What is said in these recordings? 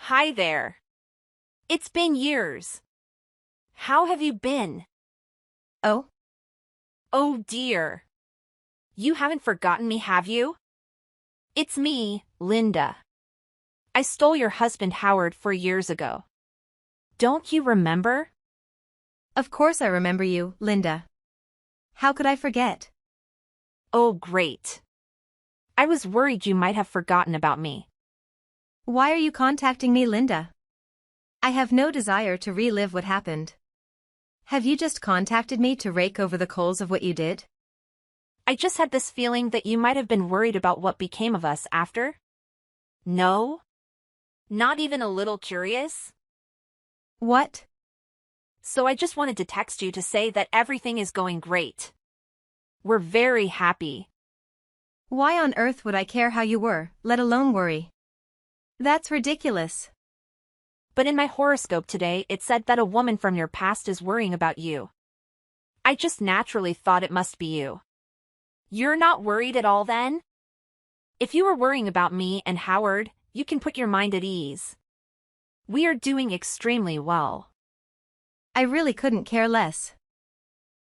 Hi there. It's been years. How have you been? Oh, Oh dear. You haven't forgotten me, have you? It's me, Linda. I stole your husband Howard 4 years ago. Don't you remember? of course I remember you, Linda. How could I forget? Oh great. I was worried you might have forgotten about me. Why are you contacting me, Linda? I have no desire to relive what happened. Have you just contacted me to rake over the coals of what you did? I just had this feeling that you might have been worried about what became of us after. No? Not even a little curious? What? So I just wanted to text you to say that everything is going great. We're very happy. Why on earth would I care how you were, let alone worry? That's ridiculous. But in my horoscope today it said that a woman from your past is worrying about you. I just naturally thought it must be you. You're not worried at all then? If you were worrying about me and Howard, you can put your mind at ease. We are doing extremely well. I really couldn't care less.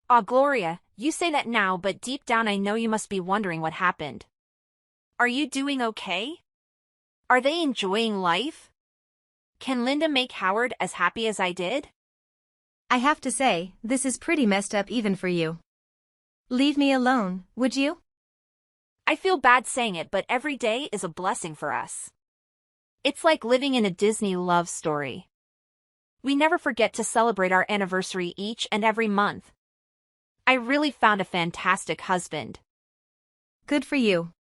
Ah, Gloria, you say that now, but deep down I know you must be wondering what happened. Are you doing okay? Are they enjoying life? Can Linda make Howard as happy as I did? I have to say, this is pretty messed up even for you. Leave me alone, would you? I feel bad saying it, but every day is a blessing for us. It's like living in a Disney love story. We never forget to celebrate our anniversary each and every month. I really found a fantastic husband. Good for you.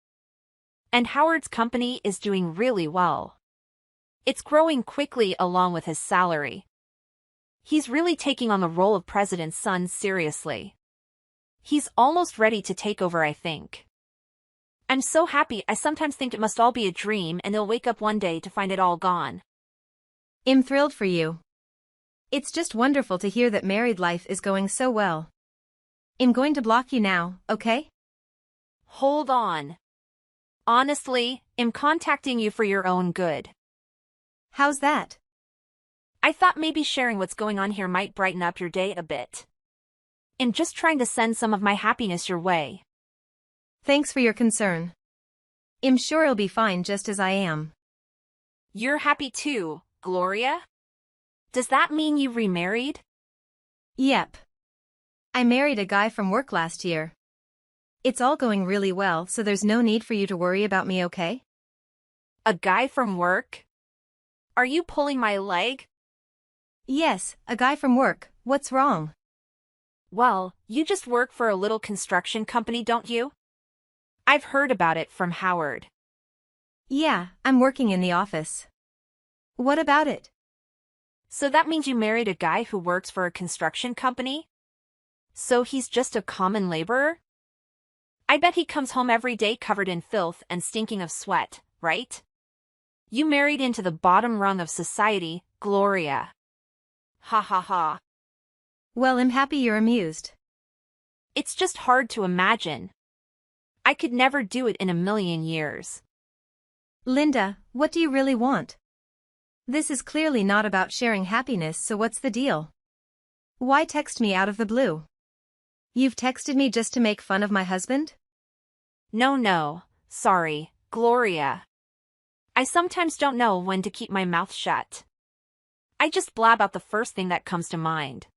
And Howard's company is doing really well. It's growing quickly along with his salary. He's really taking on the role of president's son seriously. He's almost ready to take over, I think. I'm so happy. I sometimes think it must all be a dream and he'll wake up one day to find it all gone. I'm thrilled for you. It's just wonderful to hear that married life is going so well. I'm going to block you now, okay? Hold on. Honestly, I'm contacting you for your own good. How's that? I thought maybe sharing what's going on here might brighten up your day a bit. I'm just trying to send some of my happiness your way. Thanks for your concern. I'm sure I'll be fine just as I am. You're happy too, Gloria? Does that mean you remarried? Yep. I married a guy from work last year. It's all going really well, so there's no need for you to worry about me, okay? A guy from work? Are you pulling my leg? Yes, a guy from work. What's wrong? Well, you just work for a little construction company, don't you? I've heard about it from Howard. Yeah, I'm working in the office. What about it? So that means you married a guy who works for a construction company? So he's just a common laborer? I bet he comes home every day covered in filth and stinking of sweat, right? You married into the bottom rung of society, Gloria. Ha ha ha. Well, I'm happy you're amused. It's just hard to imagine. I could never do it in a million years. Linda, what do you really want? This is clearly not about sharing happiness, so what's the deal? Why text me out of the blue? You've texted me just to make fun of my husband? No, sorry, Gloria. I sometimes don't know when to keep my mouth shut. I just blab out the first thing that comes to mind.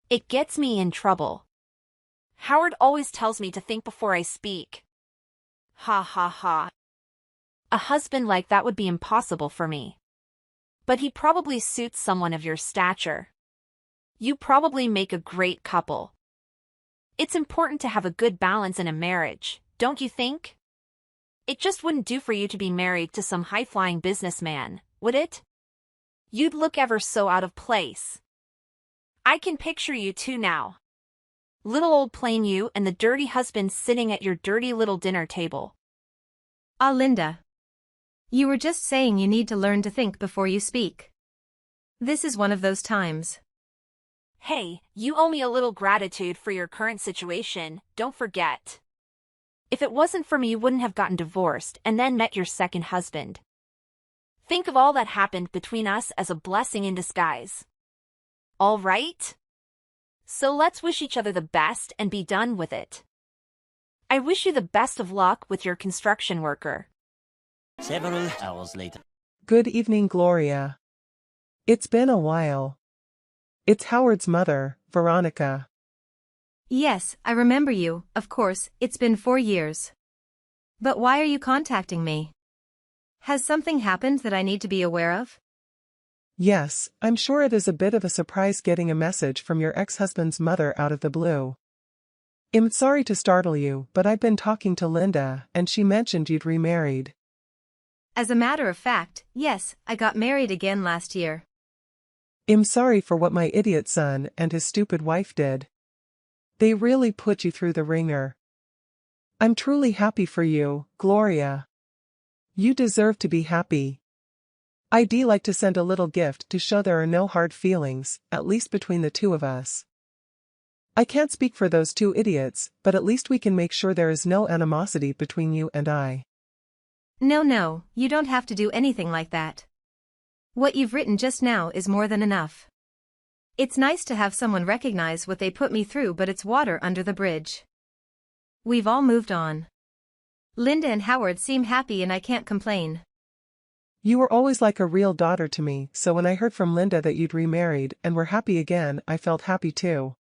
It gets me in trouble. Howard always tells me to think before I speak. Ha ha ha. A husband like that would be impossible for me. But he probably suits someone of your stature. You probably make a great couple. It's important to have a good balance in a marriage, don't you think? It just wouldn't do for you to be married to some high-flying businessman, would it? You'd look ever so out of place. I can picture you two now. Little old plain you and the dirty husband sitting at your dirty little dinner table. Ah, Linda. You were just saying you need to learn to think before you speak. This is one of those times. Hey, you owe me a little gratitude for your current situation, don't forget. If it wasn't for me, you wouldn't have gotten divorced and then met your second husband. Think of all that happened between us as a blessing in disguise. All right? So let's wish each other the best and be done with it. I wish you the best of luck with your construction worker. Several hours later. Good evening, Gloria. It's been a while. It's Howard's mother, Veronica. Yes, I remember you, of course, it's been 4 years. But why are you contacting me? Has something happened that I need to be aware of? Yes, I'm sure it is a bit of a surprise getting a message from your ex-husband's mother out of the blue. I'm sorry to startle you, but I've been talking to Linda, and she mentioned you'd remarried. As a matter of fact, yes, I got married again last year. I'm sorry for what my idiot son and his stupid wife did. They really put you through the ringer. I'm truly happy for you, Gloria. You deserve to be happy. I'd like to send a little gift to show there are no hard feelings, at least between the two of us. I can't speak for those two idiots, but at least we can make sure there is no animosity between you and I. No, you don't have to do anything like that. What you've written just now is more than enough. It's nice to have someone recognize what they put me through, but it's water under the bridge. We've all moved on. Linda and Howard seem happy and I can't complain. You were always like a real daughter to me, so when I heard from Linda that you'd remarried and were happy again, I felt happy too.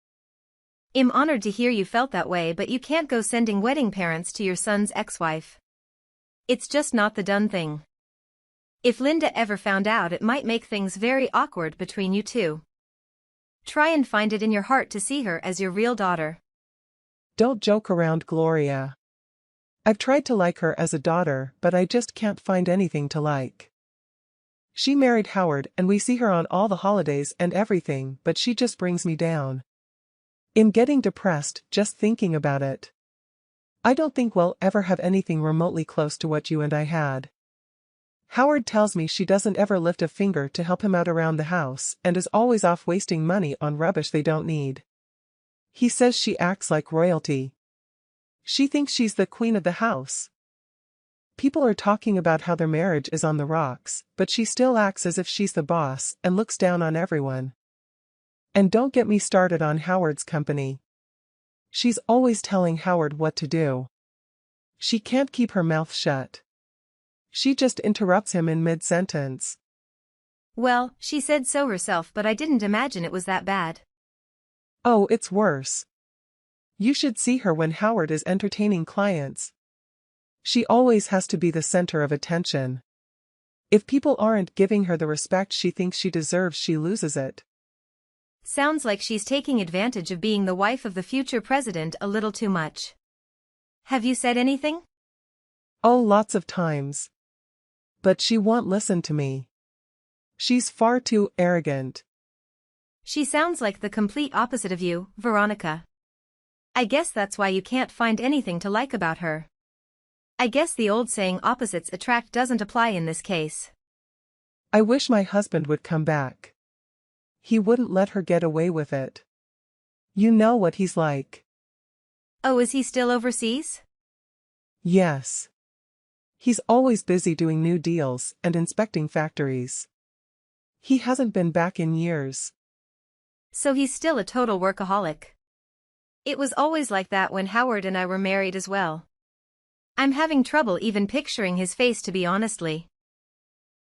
I'm honored to hear you felt that way, but you can't go sending wedding parents to your son's ex-wife. It's just not the done thing. If Linda ever found out, it might make things very awkward between you two. Try and find it in your heart to see her as your real daughter. Don't joke around, Gloria. I've tried to like her as a daughter, but I just can't find anything to like. She married Howard and we see her on all the holidays and everything, but she just brings me down. I'm getting depressed just thinking about it. I don't think we'll ever have anything remotely close to what you and I had. Howard tells me she doesn't ever lift a finger to help him out around the house and is always off wasting money on rubbish they don't need. He says she acts like royalty. She thinks she's the queen of the house. People are talking about how their marriage is on the rocks, but she still acts as if she's the boss and looks down on everyone. And don't get me started on Howard's company. She's always telling Howard what to do. She can't keep her mouth shut. She just interrupts him in mid-sentence. Well, she said so herself, but I didn't imagine it was that bad. Oh, it's worse. You should see her when Howard is entertaining clients. She always has to be the center of attention. If people aren't giving her the respect she thinks she deserves, she loses it. Sounds like she's taking advantage of being the wife of the future president a little too much. Have you said anything? Oh, lots of times. But she won't listen to me. She's far too arrogant. She sounds like the complete opposite of you, Veronica. I guess that's why you can't find anything to like about her. I guess the old saying opposites attract doesn't apply in this case. I wish my husband would come back. He wouldn't let her get away with it. You know what he's like. Oh, is he still overseas? Yes. He's always busy doing new deals and inspecting factories. He hasn't been back in years. So he's still a total workaholic. It was always like that when Howard and I were married as well. I'm having trouble even picturing his face, to be honestly.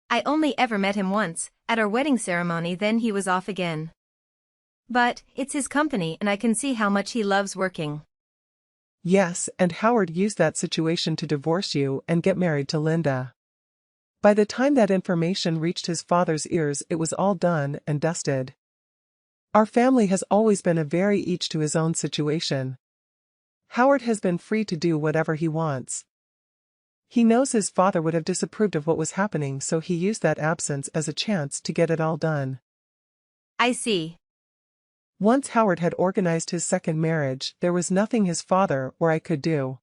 I only ever met him once, at our wedding ceremony, then he was off again. But, it's his company and I can see how much he loves working. Yes, and Howard used that situation to divorce you and get married to Linda. By the time that information reached his father's ears, it was all done and dusted. Our family has always been a very each to his own situation. Howard has been free to do whatever he wants. He knows his father would have disapproved of what was happening, so he used that absence as a chance to get it all done. I see. Once Howard had organized his second marriage, there was nothing his father or I could do.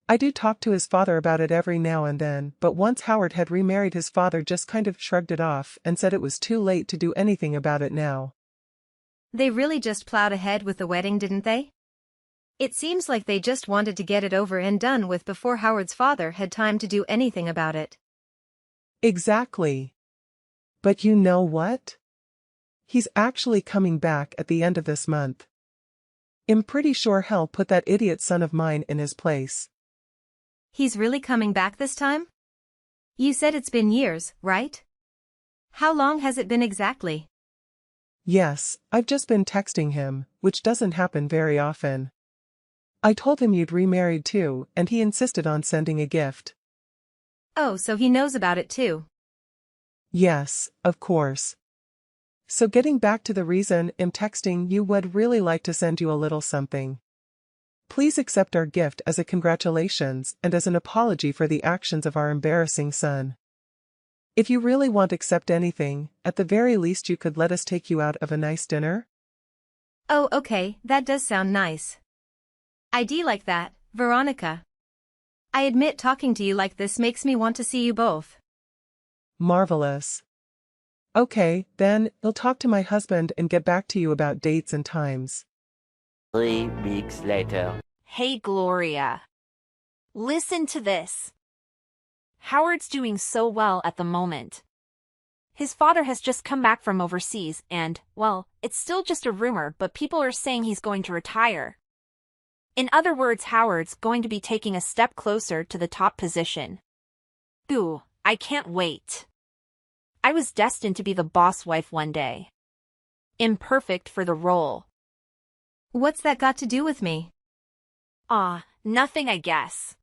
I do talk to his father about it every now and then, but once Howard had remarried, his father just kind of shrugged it off and said it was too late to do anything about it now. They really just plowed ahead with the wedding, didn't they? It seems like they just wanted to get it over and done with before Howard's father had time to do anything about it. Exactly. But you know what? He's actually coming back at the end of this month. I'm pretty sure hell put that idiot son of mine in his place. He's really coming back this time? You said it's been years, right? How long has it been exactly? Yes, I've just been texting him, which doesn't happen very often. I told him you'd remarried too, and he insisted on sending a gift. Oh, so he knows about it too. Yes, of course. So getting back to the reason I'm texting you, would really like to send you a little something. Please accept our gift as a congratulations and as an apology for the actions of our embarrassing son. If you really won't accept anything, at the very least you could let us take you out of a nice dinner? Oh, okay, that does sound nice. I'd like that, Veronica. I admit talking to you like this makes me want to see you both. Marvelous. Okay, then, I'll talk to my husband and get back to you about dates and times. 3 weeks later. Hey, Gloria. Listen to this. Howard's doing so well at the moment. His father has just come back from overseas and, well, it's still just a rumor, but people are saying he's going to retire. In other words, Howard's going to be taking a step closer to the top position. Ooh, I can't wait. I was destined to be the boss wife one day. Imperfect for the role. What's that got to do with me? Nothing, I guess.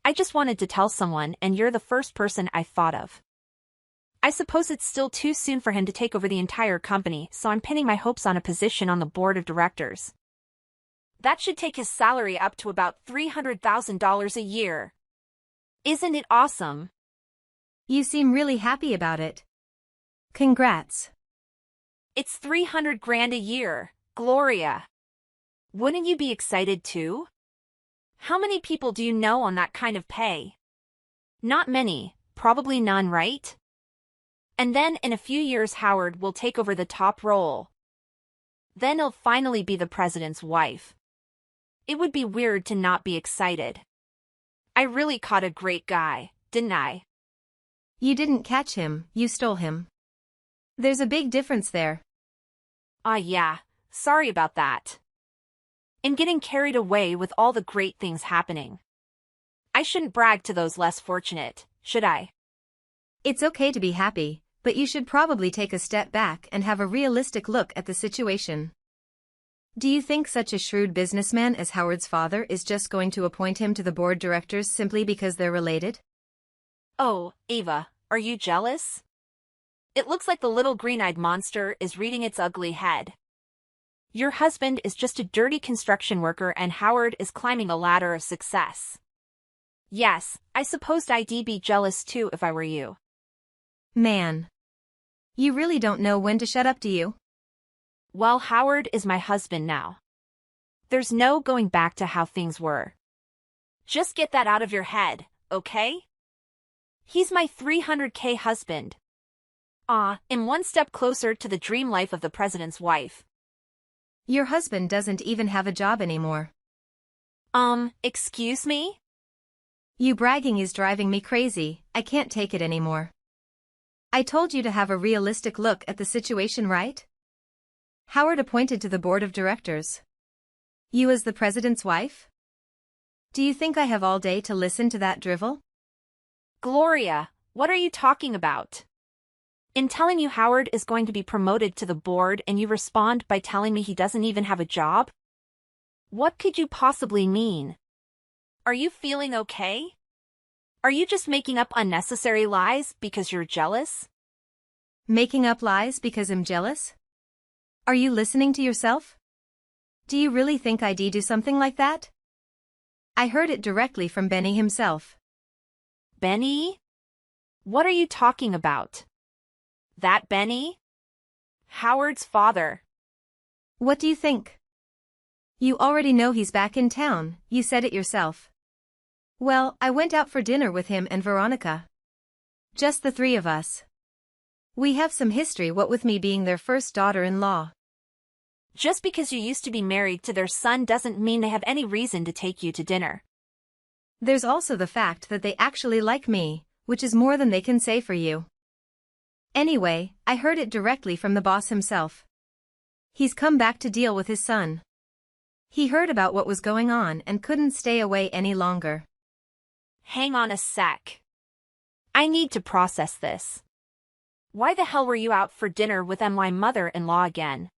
I just wanted to tell someone, and you're the first person I thought of. I suppose it's still too soon for him to take over the entire company, so I'm pinning my hopes on a position on the board of directors. That should take his salary up to about $300,000 a year. Isn't it awesome? You seem really happy about it. Congrats. It's $300,000 a year, Gloria. Wouldn't you be excited too? How many people do you know on that kind of pay? Not many, probably none, right? And then in a few years Howard will take over the top role. Then he'll finally be the president's wife. It would be weird to not be excited. I really caught a great guy, didn't I? You didn't catch him, you stole him. There's a big difference there. Yeah, sorry about that. I'm getting carried away with all the great things happening. I shouldn't brag to those less fortunate, should I? It's okay to be happy, but you should probably take a step back and have a realistic look at the situation. Do you think such a shrewd businessman as Howard's father is just going to appoint him to the board directors simply because they're related? Oh, Ava, are you jealous? It looks like the little green-eyed monster is reading its ugly head. Your husband is just a dirty construction worker and Howard is climbing a ladder of success. Yes, I supposed I'd be jealous too if I were you. Man. You really don't know when to shut up, do you? Well, Howard is my husband now. There's no going back to how things were. Just get that out of your head, okay? He's my $300,000 husband. I'm one step closer to the dream life of the president's wife. Your husband doesn't even have a job anymore. Excuse me? You bragging is driving me crazy, I can't take it anymore. I told you to have a realistic look at the situation, right? Howard appointed to the board of directors. You as the president's wife? Do you think I have all day to listen to that drivel? Gloria, what are you talking about? In telling you Howard is going to be promoted to the board and you respond by telling me he doesn't even have a job? What could you possibly mean? Are you feeling okay? Are you just making up unnecessary lies because you're jealous? Making up lies because I'm jealous? Are you listening to yourself? Do you really think I'd do something like that? I heard it directly from Benny himself. Benny? What are you talking about? That Benny? Howard's father. What do you think? You already know he's back in town, you said it yourself. Well, I went out for dinner with him and Veronica. Just the three of us. We have some history, what with me being their first daughter-in-law. Just because you used to be married to their son doesn't mean they have any reason to take you to dinner. There's also the fact that they actually like me, which is more than they can say for you. Anyway, I heard it directly from the boss himself. He's come back to deal with his son. He heard about what was going on and couldn't stay away any longer. Hang on a sec. I need to process this. Why the hell were you out for dinner with my mother-in-law again?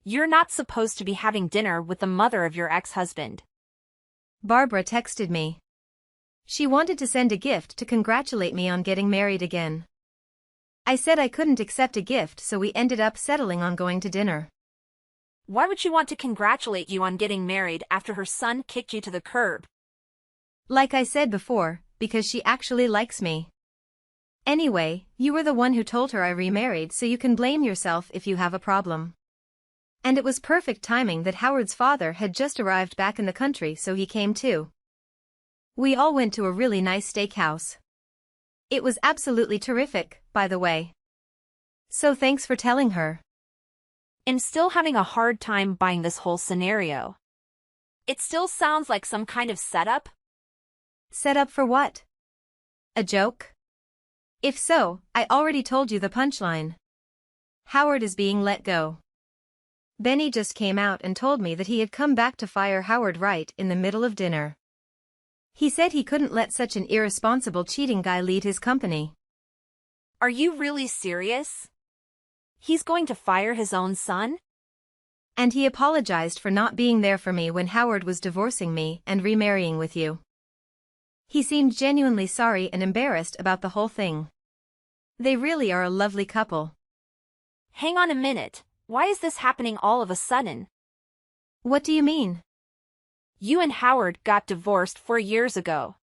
You're not supposed to be having dinner with the mother of your ex-husband. Barbara texted me. She wanted to send a gift to congratulate me on getting married again. I said I couldn't accept a gift, so we ended up settling on going to dinner. Why would she want to congratulate you on getting married after her son kicked you to the curb? Like I said before, because she actually likes me. Anyway, you were the one who told her I remarried, so you can blame yourself if you have a problem. And it was perfect timing that Howard's father had just arrived back in the country, so he came too. We all went to a really nice steakhouse. It was absolutely terrific, by the way. So thanks for telling her. I'm still having a hard time buying this whole scenario. It still sounds like some kind of setup. Setup for what? A joke? If so, I already told you the punchline. Howard is being let go. Benny just came out and told me that he had come back to fire Howard right in the middle of dinner. He said he couldn't let such an irresponsible cheating guy lead his company. Are you really serious? He's going to fire his own son? And he apologized for not being there for me when Howard was divorcing me and remarrying with you. He seemed genuinely sorry and embarrassed about the whole thing. They really are a lovely couple. Hang on a minute, why is this happening all of a sudden? What do you mean? You and Howard got divorced 4 years ago.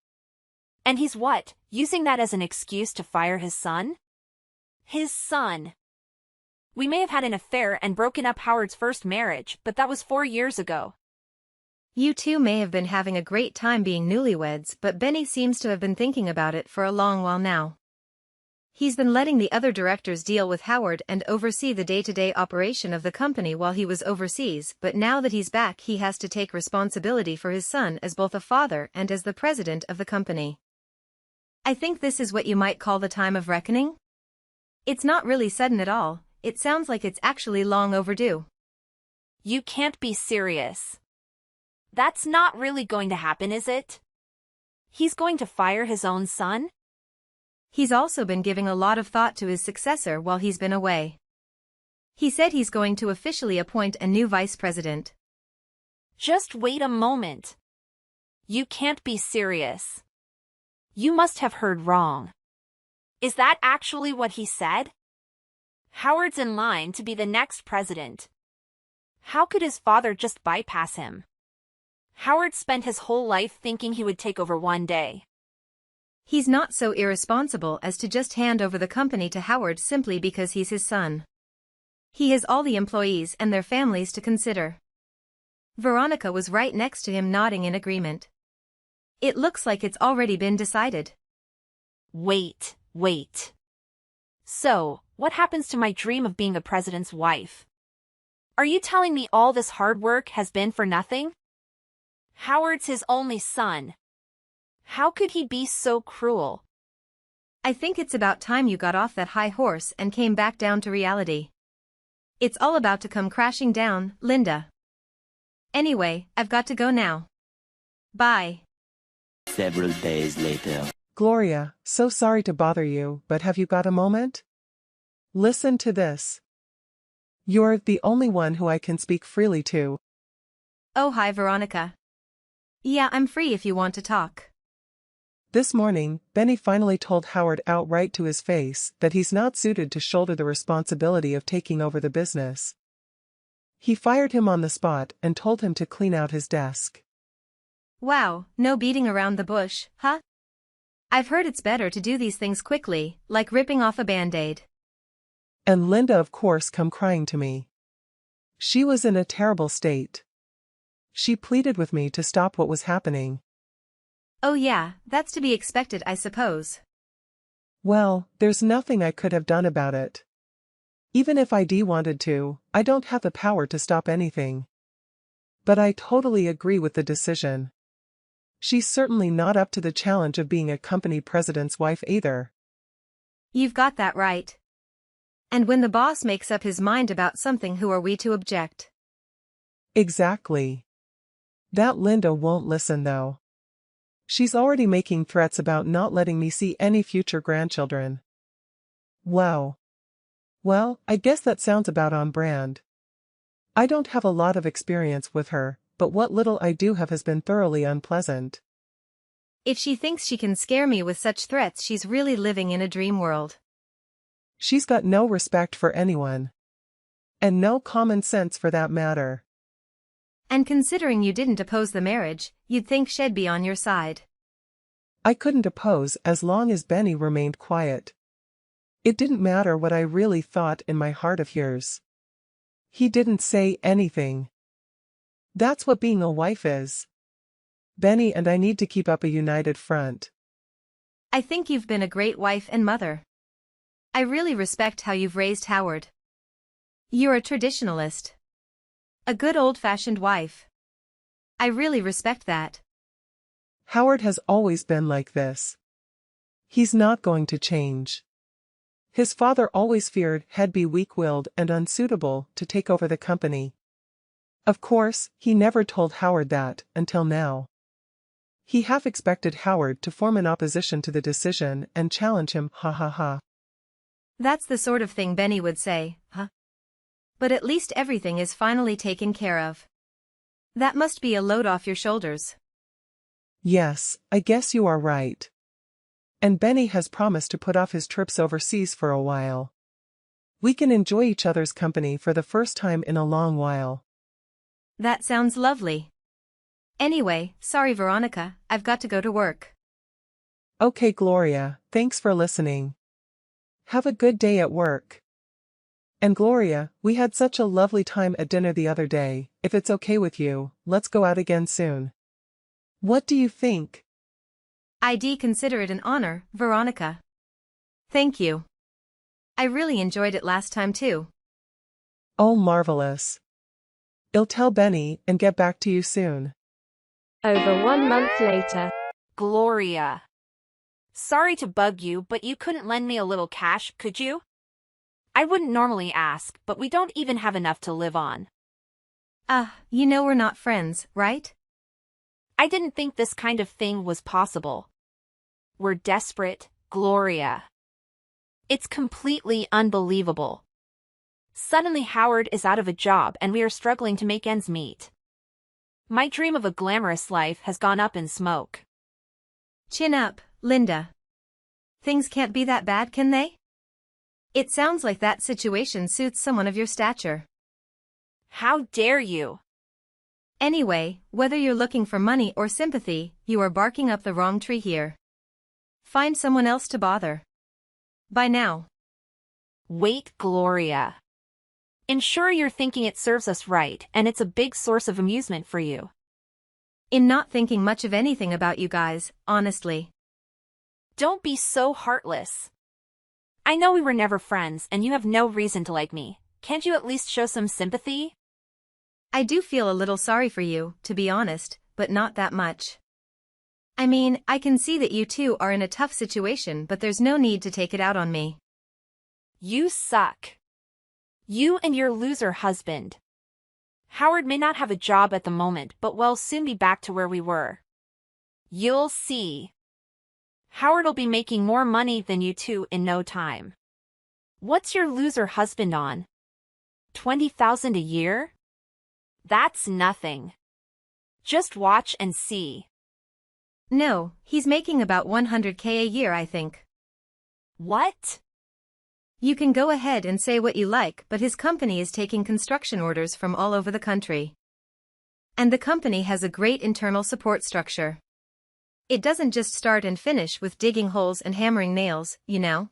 And he's what, using that as an excuse to fire his son? His son. We may have had an affair and broken up Howard's first marriage, but that was 4 years ago. You two may have been having a great time being newlyweds, but Benny seems to have been thinking about it for a long while now. He's been letting the other directors deal with Howard and oversee the day-to-day operation of the company while he was overseas, but now that he's back he has to take responsibility for his son as both a father and as the president of the company. I think this is what you might call the time of reckoning? It's not really sudden at all, it sounds like it's actually long overdue. You can't be serious. That's not really going to happen, is it? He's going to fire his own son? He's also been giving a lot of thought to his successor while he's been away. He said he's going to officially appoint a new vice president. Just wait a moment. You can't be serious. You must have heard wrong. Is that actually what he said? Howard's in line to be the next president. How could his father just bypass him? Howard spent his whole life thinking he would take over one day. He's not so irresponsible as to just hand over the company to Howard simply because he's his son. He has all the employees and their families to consider. Veronica was right next to him nodding in agreement. It looks like it's already been decided. Wait. So, what happens to my dream of being the president's wife? Are you telling me all this hard work has been for nothing? Howard's his only son. How could he be so cruel? I think it's about time you got off that high horse and came back down to reality. It's all about to come crashing down, Linda. Anyway, I've got to go now. Bye. Several days later. Gloria, so sorry to bother you, but have you got a moment? Listen to this. You're the only one who I can speak freely to. Oh, hi, Veronica. Yeah, I'm free if you want to talk. This morning, Benny finally told Howard outright to his face that he's not suited to shoulder the responsibility of taking over the business. He fired him on the spot and told him to clean out his desk. Wow, no beating around the bush, huh? I've heard it's better to do these things quickly, like ripping off a band-aid. And Linda of course come crying to me. She was in a terrible state. She pleaded with me to stop what was happening. Oh yeah, that's to be expected, I suppose. Well, there's nothing I could have done about it. Even if I wanted to, I don't have the power to stop anything. But I totally agree with the decision. She's certainly not up to the challenge of being a company president's wife either. You've got that right. And when the boss makes up his mind about something, who are we to object? Exactly. That Linda won't listen though. She's already making threats about not letting me see any future grandchildren. Wow. Well, I guess that sounds about on brand. I don't have a lot of experience with her, but what little I do have has been thoroughly unpleasant. If she thinks she can scare me with such threats, she's really living in a dream world. She's got no respect for anyone. And no common sense for that matter. And considering you didn't oppose the marriage, you'd think she'd be on your side. I couldn't oppose as long as Benny remained quiet. It didn't matter what I really thought in my heart of hears. He didn't say anything. That's what being a wife is. Benny and I need to keep up a united front. I think you've been a great wife and mother. I really respect how you've raised Howard. You're a traditionalist. A good old-fashioned wife. I really respect that. Howard has always been like this. He's not going to change. His father always feared he'd be weak-willed and unsuitable to take over the company. Of course, he never told Howard that until now. He half expected Howard to form an opposition to the decision and challenge him, ha ha ha. That's the sort of thing Benny would say, huh? But at least everything is finally taken care of. That must be a load off your shoulders. Yes, I guess you are right. And Benny has promised to put off his trips overseas for a while. We can enjoy each other's company for the first time in a long while. That sounds lovely. Anyway, sorry Veronica, I've got to go to work. Okay Gloria, thanks for listening. Have a good day at work. And Gloria, we had such a lovely time at dinner the other day. If it's okay with you, let's go out again soon. What do you think? I'd consider it an honor, Veronica. Thank you. I really enjoyed it last time too. Oh, marvelous. I'll tell Benny and get back to you soon. Over 1 month later. Gloria. Sorry to bug you, but you couldn't lend me a little cash, could you? I wouldn't normally ask, but we don't even have enough to live on. You know we're not friends, right? I didn't think this kind of thing was possible. We're desperate, Gloria. It's completely unbelievable. Suddenly Howard is out of a job and we are struggling to make ends meet. My dream of a glamorous life has gone up in smoke. Chin up, Linda. Things can't be that bad, can they? It sounds like that situation suits someone of your stature. How dare you? Anyway, whether you're looking for money or sympathy, you are barking up the wrong tree here. Find someone else to bother. Bye now. Wait, Gloria. Ensure you're thinking it serves us right and it's a big source of amusement for you. I'm not thinking much of anything about you guys, honestly. Don't be so heartless. I know we were never friends and you have no reason to like me. Can't you at least show some sympathy? I do feel a little sorry for you, to be honest, but not that much. I mean, I can see that you two are in a tough situation, but there's no need to take it out on me. You suck. You and your loser husband. Howard may not have a job at the moment, but we'll soon be back to where we were. You'll see. Howard'll be making more money than you two in no time. What's your loser husband on? 20,000 a year? That's nothing. Just watch and see. No, he's making about 100K a year, I think. What? You can go ahead and say what you like, but his company is taking construction orders from all over the country. And the company has a great internal support structure. It doesn't just start and finish with digging holes and hammering nails, you know.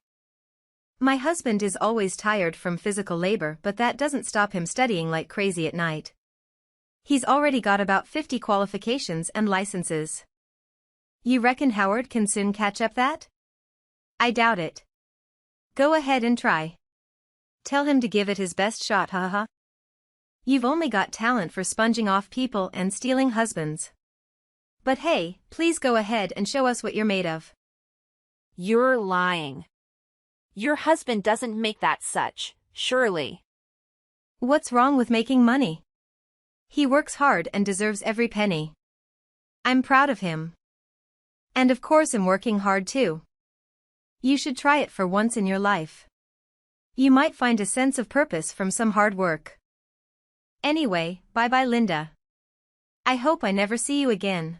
My husband is always tired from physical labor, but that doesn't stop him studying like crazy at night. He's already got about 50 qualifications and licenses. You reckon Howard can soon catch up that? I doubt it. Go ahead and try. Tell him to give it his best shot, haha. You've only got talent for sponging off people and stealing husbands. But hey, please go ahead and show us what you're made of. You're lying. Your husband doesn't make that such, surely. What's wrong with making money? He works hard and deserves every penny. I'm proud of him. And of course I'm working hard too. You should try it for once in your life. You might find a sense of purpose from some hard work. Anyway, bye-bye Linda. I hope I never see you again.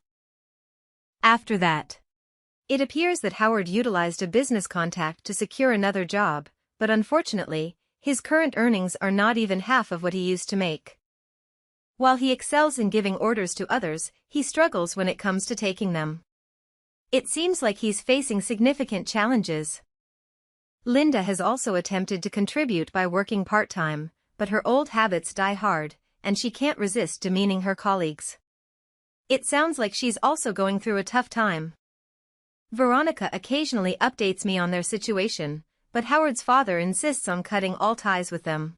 After that, it appears that Howard utilized a business contact to secure another job, but unfortunately, his current earnings are not even half of what he used to make. While he excels in giving orders to others, he struggles when it comes to taking them. It seems like he's facing significant challenges. Linda has also attempted to contribute by working part-time, but her old habits die hard, and she can't resist demeaning her colleagues. It sounds like she's also going through a tough time. Veronica occasionally updates me on their situation, but Howard's father insists on cutting all ties with them.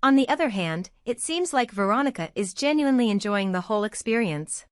On the other hand, it seems like Veronica is genuinely enjoying the whole experience.